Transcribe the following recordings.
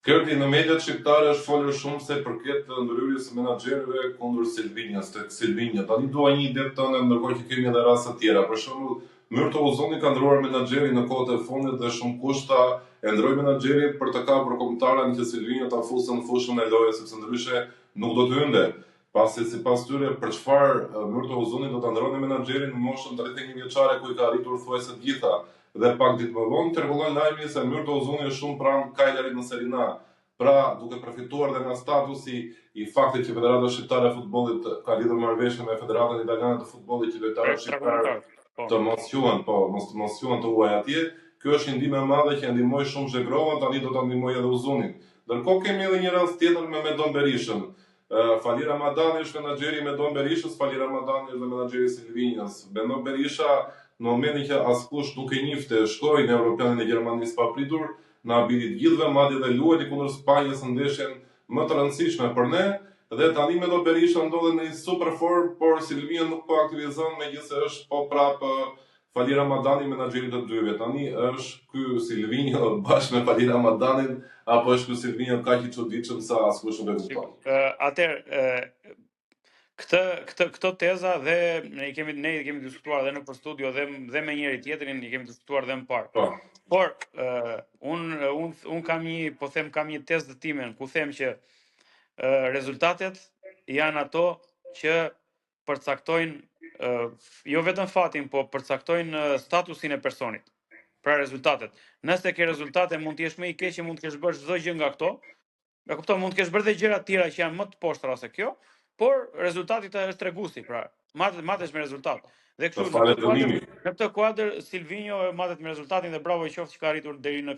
Kërti në mediat shqiptare është folur shumë se përket ndryrjes së menaxherëve kundër Silvinjës, tek Silvinja. Tani dua një ide tënde, ndërkohë që kemi edhe raste të tjera. Për shembull, Myrto Uzuni ka ndruar menaxherin në kohët e fundit dhe shumë kushta e ndroi menaxherin për të kapur kombëtarën që Silvinja ta fusën në fushën e lojës, sepse ndryshe nuk do të hynte. Pasi sipas tyre për çfarë Myrto Uzuni do ta ndronte menaxherin në moshën 31 vjeçare ku i ka arritur thuajse të gjitha. Dhe pak ditë më vonë tërkollon lajmi se Myrto Uzuni është shumë pranë Kajlerit në Serie A. Pra, duke përfituar dhe nga statusi i faktit që Federata Shqiptare e Futbollit ka lidhur marrëveshje me Federatën Italiane të Futbollit që lojtarët shqiptarë të mos quhen të huaj atje, kjo është një ndihmë e madhe që e ndihmoi shumë Zhegrova, tani do ta ndihmojë edhe Uzunin. Ndërkohë kemi edhe një rast tjetër me Medon Berishën. Fali Ramadani është menaxheri Medon Berishës, Fali Ramadani është menaxheri i Silvinjës. Medon Berisha në momentin që askush nuk e njifte, shkoi në Europianin e Gjermanisë pa pritur, na abiti të gjithëve, madje dhe luajti kundër Spanjës në ndeshjen më të rëndësishme për ne, dhe tani Medon Berisha ndodhet në një super form, por Silvinja nuk po aktivizon, megjithëse është po prapë Fali Ramadani menaxheri të dyve. Tani është ky Silvinja bashkë me Fali Ramadanin, apo është ky Silvinja kaq i çuditshëm sa askush nuk e kupton. Këto teza dhe ne i kemi diskutuar edhe në studio dhe me njëri tjetrin, i kemi diskutuar dhe më parë. Por un kam një tezë të timen ku them që rezultatet janë ato që përcaktojnë jo vetëm fatin, po përcaktojnë statusin e personit. Pra rezultatet. Nëse ke rezultate mund të jesh më i keq, mund të kesh bërë çdo gjë nga këto. E kupton, mund të kesh bërë dhe gjëra të tjera që janë më të poshtra se kjo, por rezultati është treguesi, pra matesh me rezultat. Dhe kështu në këtë kuadër Silvinjo matet me rezultatin dhe bravo i qoftë që ka arritur deri në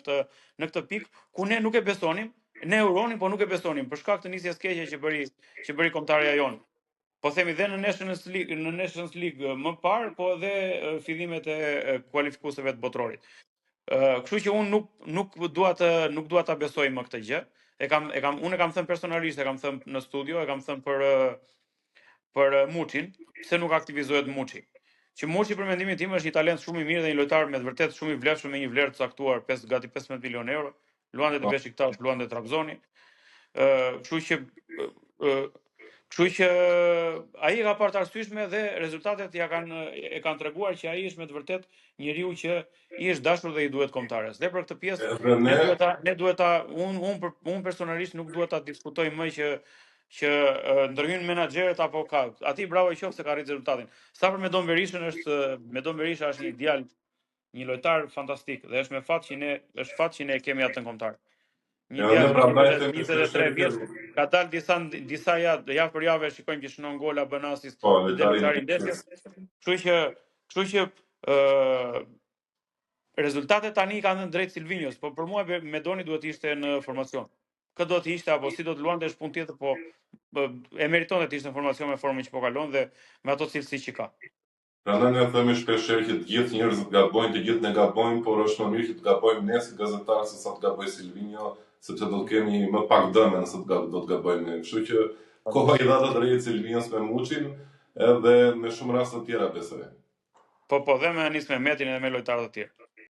këtë pikë ku ne nuk e besonim, ne uronim, po nuk e besonim për shkak të nisjes keqe që bëri kombëtarja jon. Po themi dhe në Nations League më parë, po edhe fillimet e kualifikuesve të botrorit. Kështu që unë nuk dua ta besoj më këtë gjë. Unë e kam thënë personalisht, e kam thënë në studio, e kam thënë për Muçin, pse nuk aktivizohet Muçi. Që Muçi për mendimin tim është një talent shumë i mirë dhe një lojtar me vërtet shumë i vlefshëm me një vlerë të caktuar, gati 15 milionë euro, luante te Beşiktaş, luante te Trabzoni. Kështu që ai ka parë të arsyeshme dhe rezultatet e kanë treguar që ai është me të vërtet njeriu që i është dashur dhe i duhet kombëtares. Dhe për këtë pjesë ne duhet ta unë personalisht nuk duhet ta diskutoj më që ndërhyn menaxherët apo ka. Ati bravo i qoftë se ka arritur rezultatin. Sa për Medon Berishën Medon Berisha është një djalë, një lojtar fantastik dhe është fat që ne kemi atë kombëtar. Një djalë 23 vjeç, ka dalë disa javë për javë, shikojmë që shënon gola, bën asist, lojtari ndeshjes. Kështu që rezultatet tani kanë dhënë drejt Silvinjos, por për mua Medoni duhet të ishte në formacion. Kë do të ishte apo si do të luante është punë tjetër, po e meriton të ishte në formacion me formën që po kalon dhe me ato cilësi që ka. Prandaj ne themi shpeshherë që të gjithë njerëzit gabojnë, të gjithë ne gabojmë, por është më mirë që të gabojmë ne si gazetarë se sa të gabojë Silvinjo, sepse do të kemi më pak dëme nëse do të gabojmë ne. Kështu që koha i dha të drejtë Silvinjos me Muçin, edhe me shumë raste të tjera besoj. Po dhe me Anis Mehmetin edhe me lojtarë të tjerë.